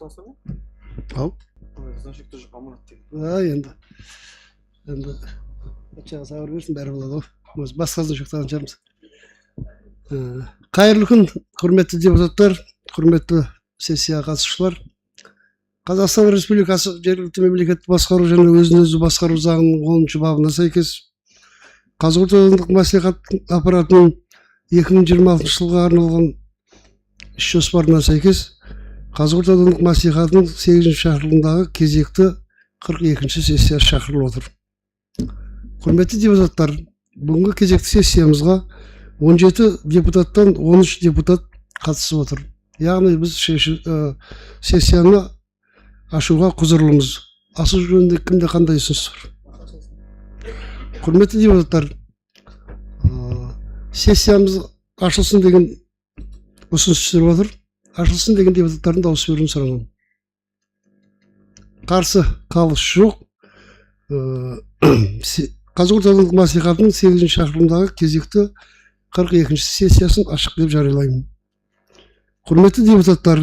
Құттықтасың Ау. значит тоже аманат деген. Енді патшаға сабыр берсін, бәрі болады ғой. Өзі басқасын жоқтаған шығармыз. Қайырлы күн, құрметті депутаттар, құрметті сессияға қатысушылар. Қазақстан Республикасы жергілікті мемлекеттік басқару және өзін-өзі басқару заңының 10-шы бабына сәйкес Қазығұрт аудандық мәслихат аппаратының 2026 жылға арналған іс жоспарына сәйкес Қазығұрт аудандық мәслихатының 8-ші шақырылымдағы кезекті 42-ші сессиясы шақырылып отыр. Құрметті депутаттар, бүгінгі кезекті сессиямызға 17 депутаттан 13 депутат қатысып отыр. Яғни біз сессияны ашуға құзырлымыз. Ашу жөнінде кімде қандай ұсыныс бар? Құрметті депутаттар, сессиямыз ашылсын деген ұсыныс түсіріп отыр. Ашылсын деген депутаттардың дауыс беруін сұраймын. Қарсы қалыс жоқ. Қазығұрт аудандық мәслихатының 8-ші шақырылымдағы кезекті 42-ші сессиясын ашық деп жариялаймын. Құрметті депутаттар,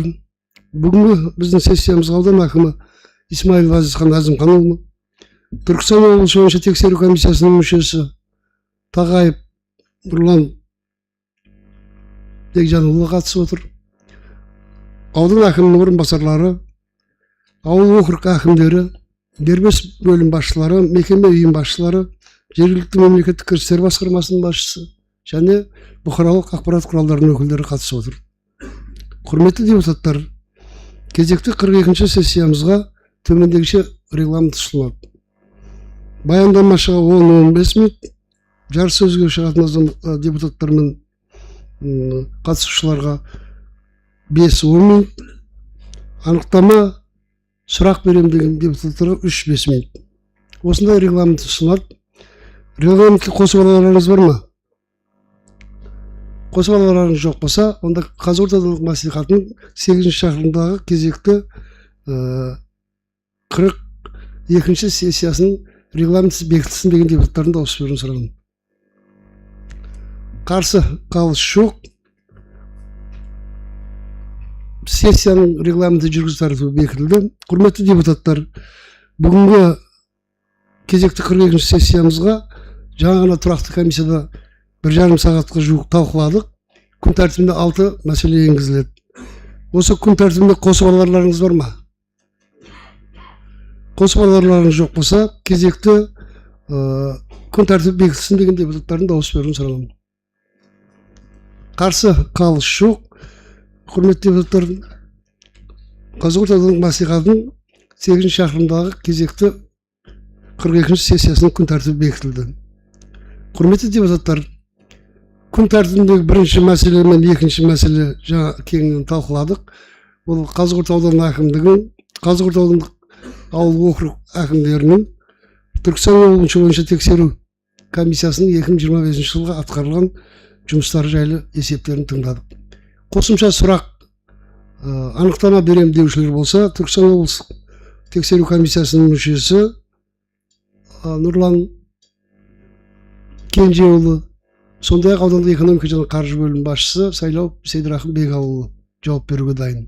бүгінгі біздің сессиямызға аудан әкімі Исмаилов Азизхан Әзімханұлы, Түркістан облысы бойынша тексеру комиссиясының мүшесі Тағайып Нұрлан Бекжанұлы қатысып отыр. Аудан әкімінің орынбасарлары, ауыл округ әкімдері, дербес бөлім басшылары, мекеме ұйым басшылары, жергілікті мемлекеттік кірістер басқармасының басшысы және бұқаралық ақпарат құралдарының өкілдері қатысып отыр. Құрметті депутаттар, кезекті 42-ші сессиямызға төмендегіше регламент ұсынылады. Баяндамашыға 10-15 минут, жарыс сөзге шығатын депутаттар мен қатысушыларға 5-10 минут, анықтама сұрақ берем деген депутаттарға 3-5 минут. Осындай регламент ұсынылады. Регламентке қосып алуларыңыз бар ма? Қосып алуларыңыз жоқ болса, онда Қазығұрт аудандық мәслихатының 8-ші шақырылымдағы кезекті 42-ші сессиясының регламенті бекітілсін деген депутаттардың дауыс беруін сұраймын. Қарсы қалыс жоқ. Сессияның регламенті жүргізу тәртібі бекітілді. Құрметті депутаттар, бүгінгі кезекті 42-ші сессиямызға жаңа ғана тұрақты комиссияда 1,5 сағатқа жуық талқыладық. Күн тәртібінде 6 мәселе енгізіледі. Осы күн тәртібінде қосып алуларыңыз бар ма? Қосып алуларыңыз жоқ болса, кезекті күн тәртібі бекітілсін деген депутаттардың дауыс беруін сұраймын. Қарсы қалыс жоқ. Құрметті депутаттар, Қазығұрт аудандық мәслихатының 8-ші шақырылымдағы кезекті 42-ші сессиясының күн тәртібі бекітілді. Құрметті депутаттар, күн тәртібіндегі бірінші мәселе мен екінші мәселе жаңа кеңінен талқыладық. Ол Қазығұрт ауданы әкімдігінің, Қазығұрт аудандық ауыл округ әкімдерінің Түркістан облысы бойынша тексеру комиссиясының 2025 жылға атқарылған жұмыстары жайлы есептерін тыңдадық. Қосымша сұрақ анықтама берем деушілер болса, Түркістан облысы тексеру комиссиясының мүшесі Нұрлан Кенжеұлы, сондай-ақ аудандық экономика және қаржы бөлім басшысы Сайлау Сейдірахым Бекауылы жауап беруге дайын.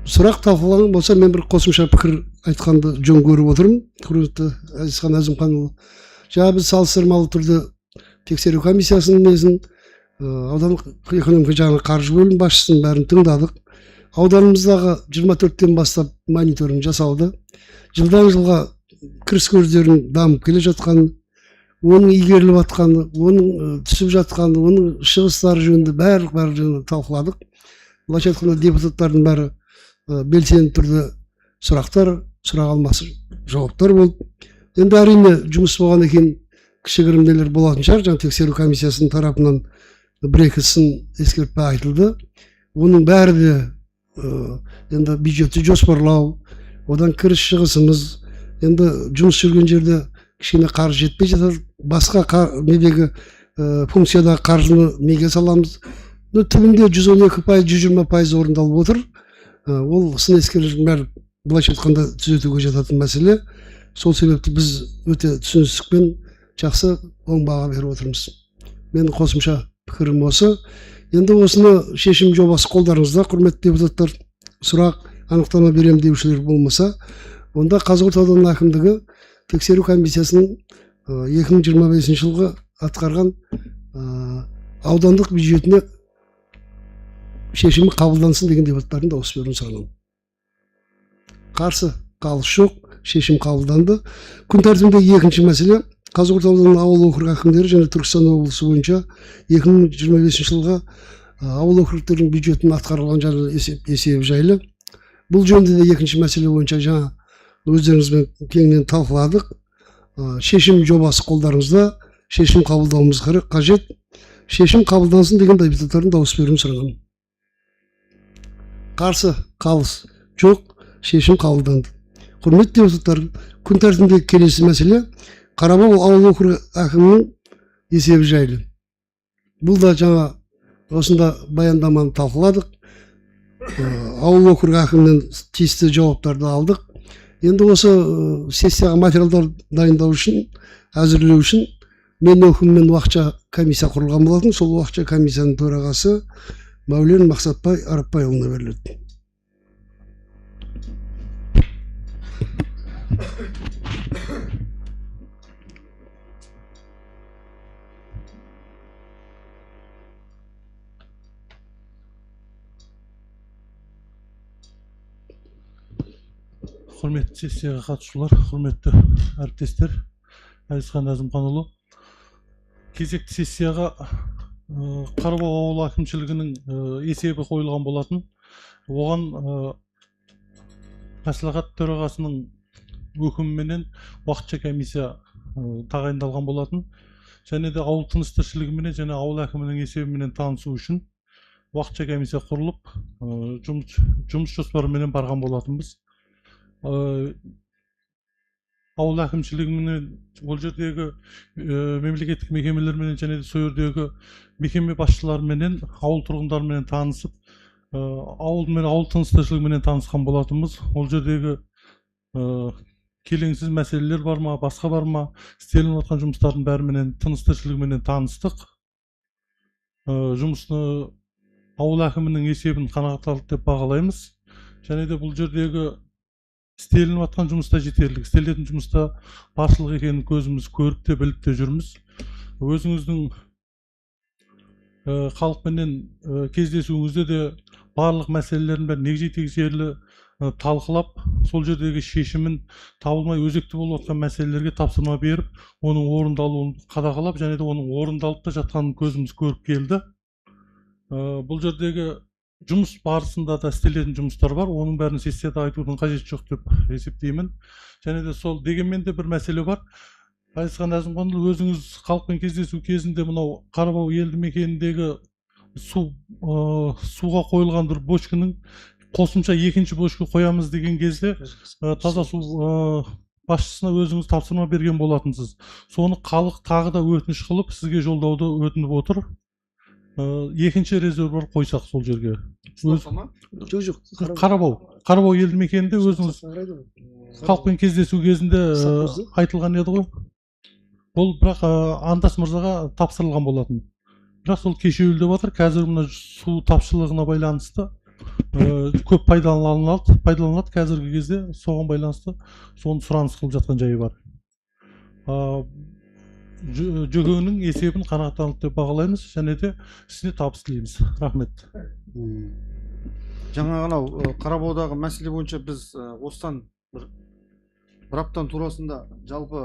Сұрақ талқылаған болса, мен бір қосымша пікір айтқанды жөн көріп отырмын. Құрметті Азизхан Әзімханұлы, жаңа біз салыстырмалы түрде тексеру комиссиясының несін, аудандық экономика және қаржы бөлім басшысының бәрін тыңдадық. Ауданымыздағы 24-тен бастап мониторинг жасалды. Жылдан жылға кіріс көздерінің дамып келе жатқаны, оның игеріліп жатқаны, оның түсіп жатқаны, оның шығыстары жөнінде барлық талқыладық. Былайша айтқанда депутаттардың бәрі белсенді түрде сұрақ алмасы жауаптар болды. Енді әрине жұмыс болғаннан кейін кішігірім нелер болатын шығар. Жаңа тексеру комиссиясының тарапынан бір-екі сын ескертпе айтылды. Оның бәрі де енді бюджетті жоспарлау, одан кіріс шығысымыз, енді жұмыс жүрген жерде кішкене қаржы жетпей жатады. Басқа недегі функциядағы қаржыны неге саламыз? Түбінде 112%, 120% орындалып отыр. Ол сын ескертудің бәрі былайша айтқанда түзетуге жататын мәселе. Сол себепті біз өте түсіністікпен жақсы оң баға беріп отырмыз. Менің қосымша пікірім осы. Енді осыны шешім жобасы қолдарыңызда, құрметті депутаттар. Сұрақ, анықтама берем деушілер болмаса, онда Қазығұрт ауданы әкімдігі тексеру комиссиясының 2025 жылғы атқарған аудандық бюджетіне шешімі қабылдансын деген депутаттардың дауыс беруін сұраймын. Қарсы, қалыс жоқ, шешім қабылданды. Күн тәртібіндегі екінші мәселе Қазығұрт ауданының ауыл округ әкімдері және Түркістан облысы бойынша 2025 жылға ауыл округтердің бюджетін атқарылған есебі жайлы. Бұл жөнінде де екінші мәселе бойынша жаңа өздеріңізбен кеңінен талқыладық. Шешім жобасы қолдарыңызда, шешім қабылдауымыз қажет. Шешім қабылдансын деген депутаттардың дауыс беруін сұраймын. Қарсы, қалыс жоқ, шешім қабылданды. Құрметті депутаттар, күн тәртібіндегі келесі мәселе Қарабау ауыл округі әкімінің есебі жайлы. Бұл да жаңа осында баяндаманы талқыладық. Ауыл округі әкімінен тиісті жауаптарды алдық. Енді осы сессияға материалдар дайындау үшін, әзірлеу үшін мен өкіммен уақытша комиссия құрылған болатын. Сол уақытша комиссияның төрағасы Мәулен Мақсатбай Арапбайұлына беріледі. Құрметті сессияға қатысушылар, құрметті әріптестер, Әзизхан Әзімханұлы. Кезекті сессияға Қарабау ауылы әкімшілігінің есебі қойылған болатын. Оған мәслихат төрағасының өкіміменен уақытша комиссия тағайындалған болатын. Және де ауыл тыныс тіршілігіменен және ауыл әкімінің есебіменен танысу үшін уақытша комиссия құрылып, жұмыс жоспарыменен барған болатынбыз. Ауыл әкімшілігіменен, ол жердегі мемлекеттік мекемелерменен және де сол жердегі мекеме басшыларыменен, ауыл тұрғындарымен танысып, ауыл тыныс тіршілігіменен танысқан болатынбыз. Ол жердегі келеңсіз мәселелер бар ма, басқа бар ма, істелініп жатқан жұмыстардың бәріменен тыныс тіршілігіменен таныстық. Жұмысты ауыл әкімінің есебін қанағаттандырды деп бағалаймыз. Және де бұл жердегі істелініп жатқан жұмыста жетерлік, істелетін жұмыста баршылық екенін көзіміз көріп те біліп те жүрміз. Өзіңіздің халықпенен кездесуіңізде де барлық мәселелердің бәрін егжей-тегжейлі талқылап, сол жердегі шешімін табылмай өзекті болып жатқан мәселелерге тапсырма беріп, оның орындалуын қадағалап, және де оның орындалып та жатқанын көзіміз көріп келді. Бұл жердегі жұмыс барысында да істелетін жұмыстар бар, оның бәрін сессияда айтудың қажеті жоқ деп есептеймін. Және де сол дегенмен де бір мәселе бар. Әзизхан Әзімханұлы, өзіңіз халықпен кездесу кезінде мынау Қарабау елді мекеніндегі суға қойылған бір бочканың қосымша екінші бочка қоямыз деген кезде таза су басшысына өзіңіз тапсырма берген болатынсыз. Соны халық тағы да өтініш қылып сізге жолдауды өтініп отыр. Екінші резервуар қойсақ сол жерге. Қарабау елді мекенінде өзіңіз халықпен кездесу кезінде айтылған еді ғой. Ол бірақ Андас мырзаға тапсырылған болатын. Бірақ сол кешеуілдеп жатыр. Қазір мына су тапшылығына байланысты көп пайдаланылады. Қазіргі кезде соған байланысты соны сұраныс қылып жатқан жайы бар. Жөгенің есебін қанағаттандырды деп бағалаймыз, және де сізге табыс тілейміз. Рахмет. Жаңа анау Қарабаудағы мәселе бойынша біз осыдан бір аптаның турасында жалпы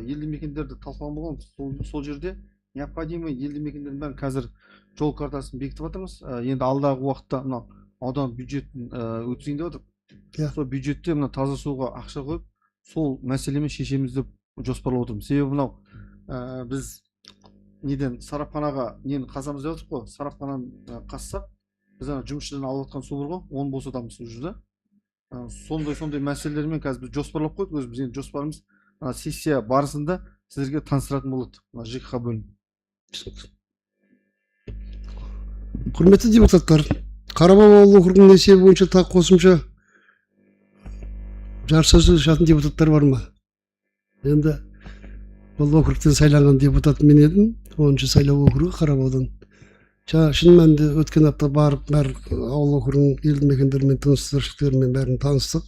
елді мекендерді талқылаған болған. Сол жерде необходимый елді мекендердің бәрін қазір жол картасын бекітіп жатырмыз. Енді алдағы уақытта мына аудан бюджетін өткізейін деп жатыр. Сол бюджетте мына таза суға ақша қойып, сол мәселемен шешеміз деп жоспарлап отырмыз. Себебі мынау біз неден сарапханаға нені қазамыз деп отырық қой. Сарапхананы қазсақ, біз жұмысшыдан алып жатқан су бар ғой, оны босатамыз сол жерде. Сондай мәселелермен қазір біз жоспарлап қойдық. Біз енді жоспарымыз сессия барысында сіздерге таныстыратын болады. ЖКХ бөлім. Құрметті депутаттар, Қарабау ауыл округінің есебі бойынша тағы қосымша жарыссөз шығатын депутаттар бар ма? Енді бұл округтен сайланған депутат мен едім, 10-шы сайлау округі Қарабаудан. шын мәнінде өткен апта барып ауыл округінің елді мекендерімен тыныс тіршіліктерімен бәрін таныстық.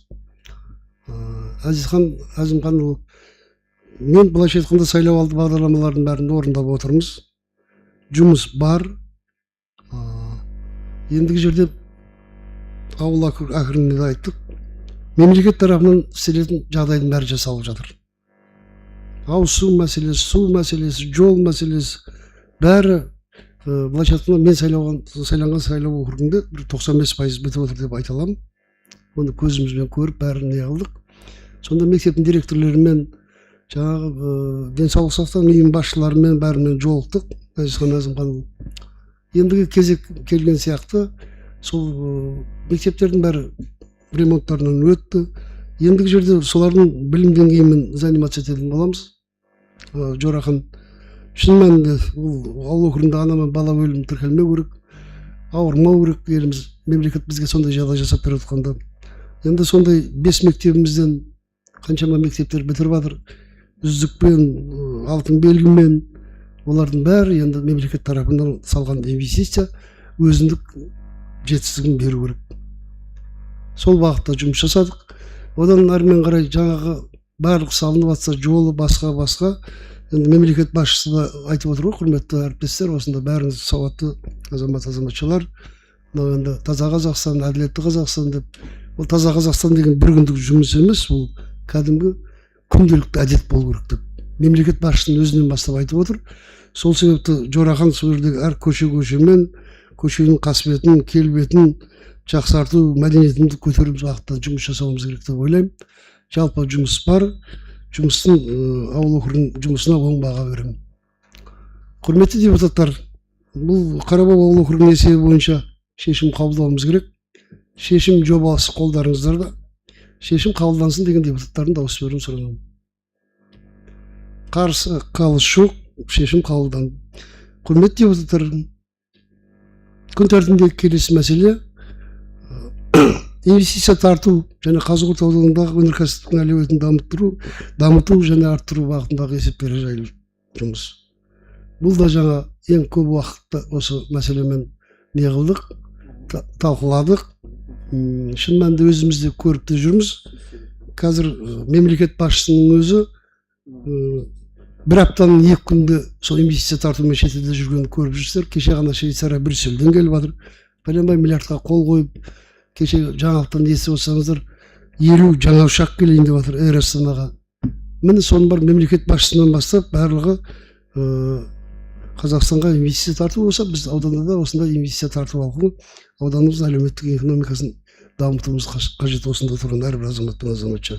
Әзімханұлы, мен былайша айтқанда сайлауалды бағдарламалардың бәрін орындап отырмыз. Жұмыс бар. Ендігі жерде ауыл әкіміне айттық. Мемлекет тарапынан істелетін жағдайдың бәрі жасалып жатыр. Ауыз су мәселесі, жол мәселесі бәрі былайша айтқанда мен сайланған сайлау округінде 95% бітіп отыр деп айта аламын. Оны көзімізбен көріп бәрін не қылдық. Сонда мектептің директорларымен, жаңағы денсаулық сақтау ұйым басшыларымен бәрімен жолықтық. Әзімханұлы. Ендігі кезек келген сияқты сол мектептердің бәрі ремонттарынан өтті. Ендігі жерде солардың білім деңгейімен заниматься ететін боламыз. Жорахан, шын мәнінде ауыл округында ана мен бала өлімі тіркелмеу керек, ауырмау керек. Еліміз, мемлекет бізге сондай жағдай жасап беріп отқанда. Енді сондай 5 мектебімізден қаншама мектептер бітіріп жатыр. Үздікпен, алтын белгімен, олардың бәрі енді мемлекет тарапынан салған инвестиция өзіндік жетістігін беру керек. Сол бағытта жұмыс жасадық. Одан әрмен қарай жаңағы барлық салынып жатса жолы басқа. Енді мемлекет басшысы да айтып отыр ғой, құрметті әріптестер, осында бәріңіз сауатты азаматшалар. Мынау енді таза Қазақстан, әділетті Қазақстан деп. Ол таза Қазақстан деген бір күндік жұмыс емес, ол кәдімгі күнделікті әдет болу керек деп. Мемлекет басшысының өзінен бастап айтып отыр. Сол себепті Жорахан сол жердегі әр көшемен көшенің қасбетін, келбетін жақсарту, мәдениетімді көтеріп бағытта жұмыс жасауымыз керек деп ойлаймын. Жалпы жұмыс бар. Жұмыстың ауыл округінің жұмысына оң баға беремін. Құрметті депутаттар, бұл Қарабау ауыл округінің есебі бойынша шешім қабылдауымыз керек. Шешім жобасы қолдарыңыздарда. Шешім қабылдансын деген депутаттардың дауыс беруін сұраймын. Қарсы қалыс жоқ, шешім қабылданды. Құрметті депутаттар, күн тәртібіндегі келесі мәселе инвестиция тарту және Қазығұрт ауданындағы өнеркәсіптің әлеуетін дамыту және арттыру бағытындағы есептері жайлы жұмыс. Бұл да жаңа ең көп уақытта осы мәселемен не қылдық, талқыладық. Шын мәнінде өзімізде көріп те жүрміз. Қазір мемлекет басшысының өзі бір аптаның 2 күнде сол инвестиция тартумен шетелде жүргенін көріп жүрсіздер. Кеше ғана Швейцария Брюссельден келіп жатыр. Пәленбай миллиардқа қол қойып, кеше жаңалықтан естіп отырсаңыздар 50 жаңа ұшақ келейін деп жатыр Эйр Астанаға. Міне соның бар мемлекет басшысынан бастап барлығы Қазақстанға инвестиция тарту болса, біз ауданда да осындай инвестиция тарту алуы, ауданымыздың әлеуметтік экономикасын дамытуымыз қажет осында тұрған әрбір азаматша.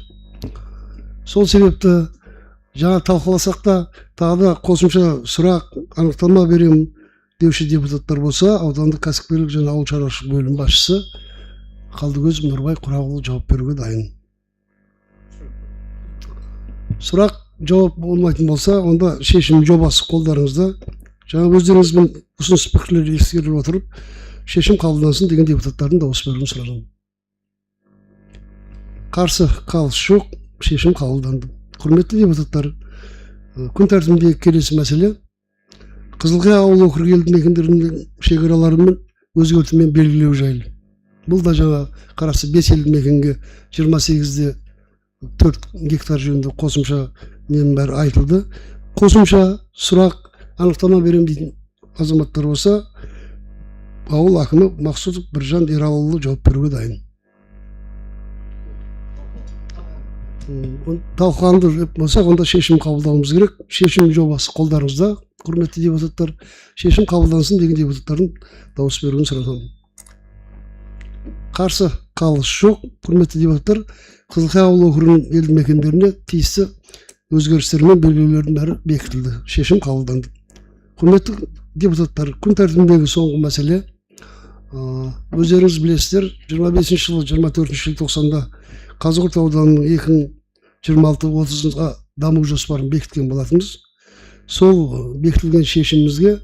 Сол себепті жаңа талқыласақ та тағы да қосымша сұрақ, анықтама беремін деуші депутаттар болса, аудандық кәсіпкерлік және ауыл шаруашылық бөлім басшысы Қалдыкөз Нұрбай Құрағұлы жауап беруге дайын. Сұрақ жауап болмайтын болса, онда шешім жобасы қолдарыңызда. Жаңа өздеріңізбен ұсыныс пікірлер ескеріліп отырып, шешім қабылдансын деген депутаттардың дауыс беруін сұраймын. Қарсы қалыс жоқ, шешім қабылданды. Құрметті депутаттар, күн тәртібіндегі келесі мәселе Қызылқия ауыл округі елді мекендерінің шекараларымен өзгертумен белгілеу жайлы. Бұл да жаңа қарасы 5 елді мекенге 28-де 4 гектар жерінде қосымша ненің бәрі айтылды. Қосымша сұрақ, анықтама берем дейтін азаматтар болса, ауыл әкімі Мақсұтов Біржан Ералыұлы жауап беруге дайын. Талқыланды болса, онда шешім қабылдауымыз керек. Шешім жобасы қолдарыңызда. Құрметті депутаттар, шешім қабылдансын деген депутаттардың дауыс беруін сұратамын. Қарсы қалыс жоқ. Құрметті депутаттар, Қызылқия ауыл округінің елді мекендеріне тиісті өзгерістер мен белгілеулердің бәрі бекітілді. Шешім қабылданды. Құрметті депутаттар, күн тәртібіндегі соңғы мәселе, өздеріңіз білесіздер, 25 жылы 24 желтоқсанда Қазығұрт ауданының 2026-30-ға даму жоспарын бекіткен болатынбыз. Сол бекітілген шешімімізге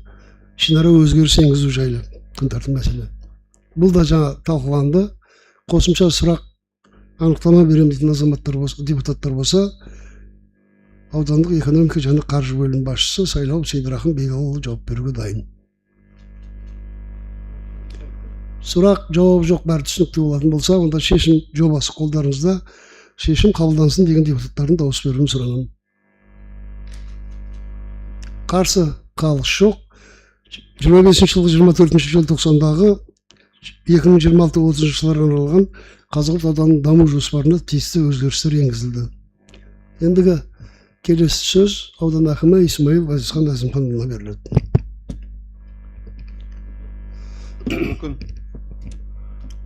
ішінара өзгеріс енгізу жайлы күн тәртібі мәселе. Бұл да жаңа талқыланды. Қосымша сұрақ, анықтама берем дейтін азаматтар болса, депутаттар болса, аудандық экономика және қаржы бөлім басшысы Сайлау Сейдірахым Бекалыұлы жауап беруге дайын. Сұрақ жауап жоқ, бәрі түсінікті болатын болса, онда шешім жобасы қолдарыңызда, шешім қабылдансын деген депутаттардың дауыс беруін сұраймын. Қарсы қалыс жоқ. 25 жылғы 24 желтоқсандағы 2026-30 жылдарға арналған Қазығұрт ауданының даму жоспарына тиісті өзгерістер енгізілді. Ендігі келесі сөз аудан әкімі Исмаил Азизхан Әзімханұлына беріледі.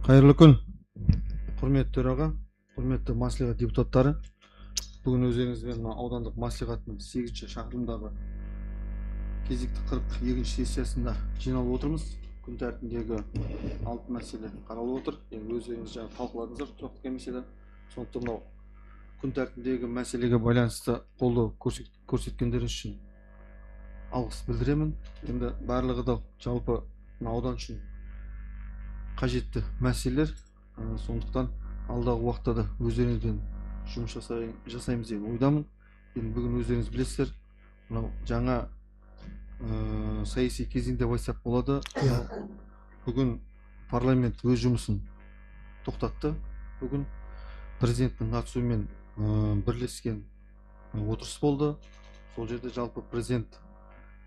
Қайырлы күн, құрметті төраға, құрметті маслихат депутаттары. Бүгін өздеріңізбен аудандық маслихаттың 8-ші шақырымдағы кезекті 42-ші сессиясында жиналып отырмыз. Күн тәртібіндегі 6 мәселе қаралып отыр. Өздеріңіз жаңа талқыладыңыздар тұрақты комиссияда. Сондықтан мынау күн тәртібіндегі мәселеге байланысты қолдау көрсеткендеріңіз үшін алғыс білдіремін. Енді барлығы да жалпы аудан үшін қажетті мәселелер. Сондықтан алдағы уақытта да өздеріңізбен жұмыс жасаймыз деген ойдамын. Енді бүгін өздеріңіз білесіздер, мынау жаңа саяси кезең деп айтсақ болады. Бүгін парламент өз жұмысын тоқтатты. Бүгін президенттің қатысуымен бірлескен отырыс болды. Сол жерде жалпы президент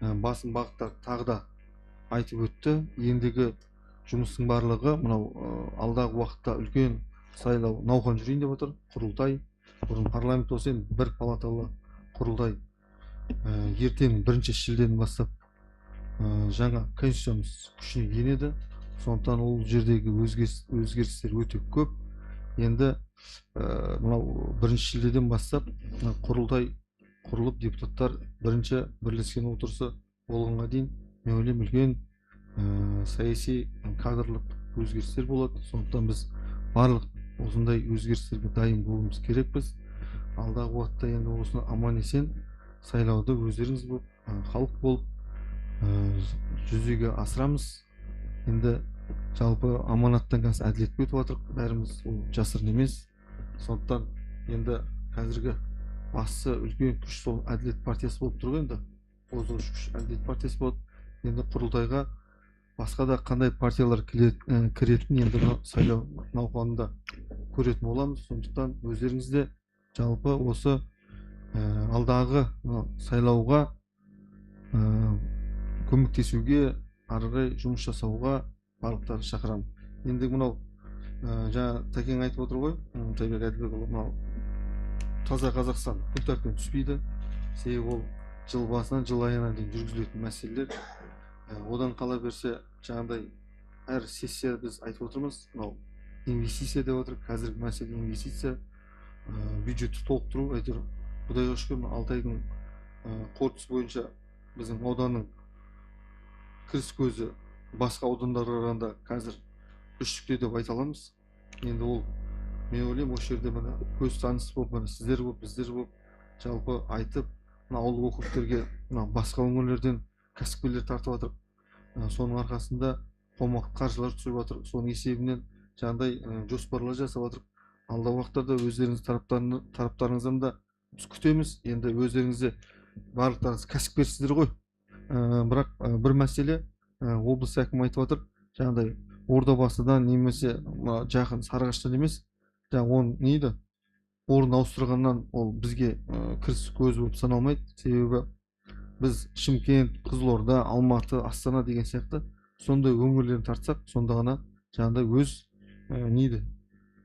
басым бағыттар тағы да айтып өтті. Ендігі жұмыстың барлығы мынау алдағы уақытта үлкен сайлау науқан жүрейін деп отыр. Құрылтай, бұрын парламент болса енді бір палаталы құрылтай. Ертең 1 шілдеден бастап жаңа конституциямыз күшіне енеді. Сондықтан ол жердегі өзгерістер өте көп. Енді мынау 1 шілдеден бастап құрылтай құрылып, депутаттар бірінші бірлескен отырысы болғанға дейін мен ойлаймын үлкен саяси кадрлық өзгерістер болады. Сондықтан біз барлық осындай өзгерістерге дайын болуымыз керекпіз. Алдағы уақытта енді осыны аман есен сайлауды өздеріңіз болып, халық болып жүзеге асырамыз. Енді жалпы аманаттан қазір әділетке өтіп жатыр. Бәріміз ол жасырын емес. Сондықтан енді қазіргі басты үлкен күш сол әділет партиясы болып тұр. Енді қозғаушы күш әділет партиясы болады. Енді құрылтайға басқа да қандай партиялар кіретін енді сайлау науқанында көретін боламыз. Сондықтан өздеріңізде жалпы осы алдағы сайлауға көмектесуге, ары қарай жұмыс жасауға барлықтарын шақырамын. Енді мынау жаңа Тәкең айтып отыр ғой, Тайбек Әділбекұлы, мынау таза Қазақстан күн тәртібінен түспейді. Себебі ол жыл басынан жыл аяғына дейін жүргізілетін мәселелер. Одан қала берсе, жаңағыдай әр сессия біз айтып отырмыз, мынау инвестиция деп отыр. Қазіргі мәселе инвестиция, бюджетті толықтыру. Әйтеуір Құдайға шүкір, 6 айдың қорытындысы бойынша біздің ауданның кіріс көзі басқа аудандарға қарағанда қазір 3-те деп айта аламыз. Енді ол мен ойлаймын осы жерде мына көз таныс болып, мына сіздер болып, біздер болып жалпы айтып, мына ауыл округтерге басқа өңірлерден кәсіпкерлер тартып жатыр. Соның арқасында қомақты қаржылар түсіріп жатыр. Соның есебінен жаңағыдай жоспарлар жасап жатыр. Алдағы уақыттарда өздеріңіз тараптарыңыздан да біз күтеміз. Енді өздеріңізде барлықтарыңыз кәсіпкерсіздер ғой. Бірақ бір мәселе, облыс әкімі айтып жатыр, жаңағыдай Ордабасыдан немесе жақын Сарыағаштан емес, оның нейді орын ауыстырғаннан ол бізге кіріс көзі болып саналмайды. Себебі біз Шымкент, Қызылорда, Алматы, Астана деген сияқты сондай өңірлерін тартсақ, сонда ғана жаңағыдай өз нейді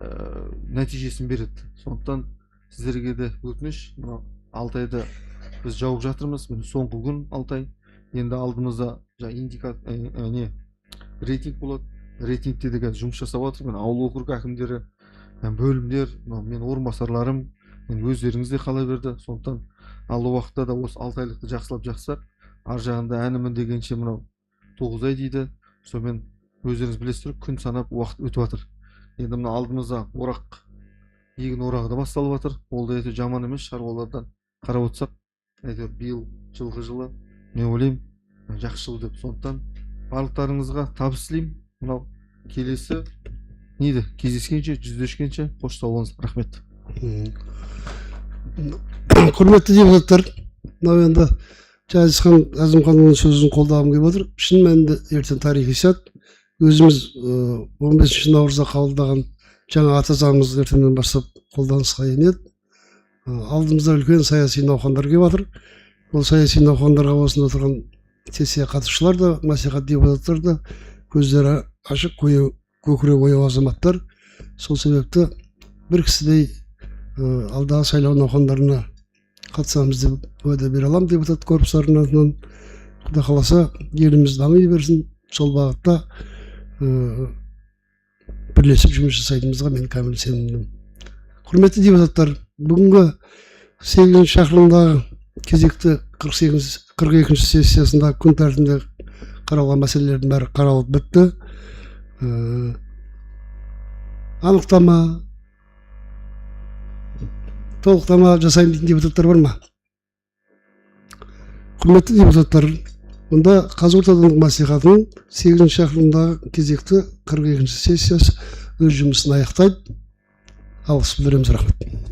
нәтижесін береді. Сондықтан сіздерге де өтініш, мына Алтайды біз жауып жатырмыз. Міне соңғы күн Алтай. Енді алдымызда рейтинг болады. Рейтингте де жұмыс жасап жатыр. Мен ауыл округ әкімдері, бөлімдер, мен орынбасарларым, мен өздеріңіз де қала берді. Сондықтан алдағы уақытта да осы Алтайлықты жақсылап жақсақ, ар жағында әнімін дегенше мынау 9 ай дейді. Сонымен өздеріңіз білесіздер, күн санап уақыт өтіп жатыр. Енді мына алдымызда орақ, егін орағы да басталып жатыр. Ол да жаман емес, шаруалардан қарап отырсақ, биыл жылғы жылы мен ойлаймын жақсы жыл деп. Сондықтан барлықтарыңызға табыс тілеймін. Мынау келесі кездескенше, жүздескенше қош сау болыңыз. Рахмет. Құрметті депутаттар, мынау енді Азизхан Әзімханұлының сөзін қолдағым келіп отыр. Шын мәнінде ертең тарихи сәт. өзіміз 15 наурызда қабылдаған жаңа ата заңымыз ертеңнен бастап қолданысқа енеді. Алдымызда үлкен саяси науқандар келіп жатыр. Ол саяси науқандарға осында отырған сессия қатысушылар да, мәслихат депутаттар да көздері ашық, көкірегі ояу азаматтар. Сол себепті бір кісідей алдағы сайлау науқандарына қатысамыз деп уәде бере аламын депутат корпустарының атынан. Құдай қаласа еліміз дами берсін. Сол бағытта бірлесіп жұмыс жасайтынымызға мен кәміл сенімдімін. Құрметті депутаттар, бүгінгі 8 шақырылымдағы кезекті 42-ші сессиясында күн тәртібінде қаралған мәселелердің бәрі қаралып бітті. Анықтама, толықтама жасайын дейтін депутаттар бар ма? Құрметті депутаттар, онда Қазығұрт аудандық мәслихатының 8 шақырылымдағы кезекті 42-ші сессиясы өз жұмысын аяқтайды. Алғыс білдіреміз, рахмет.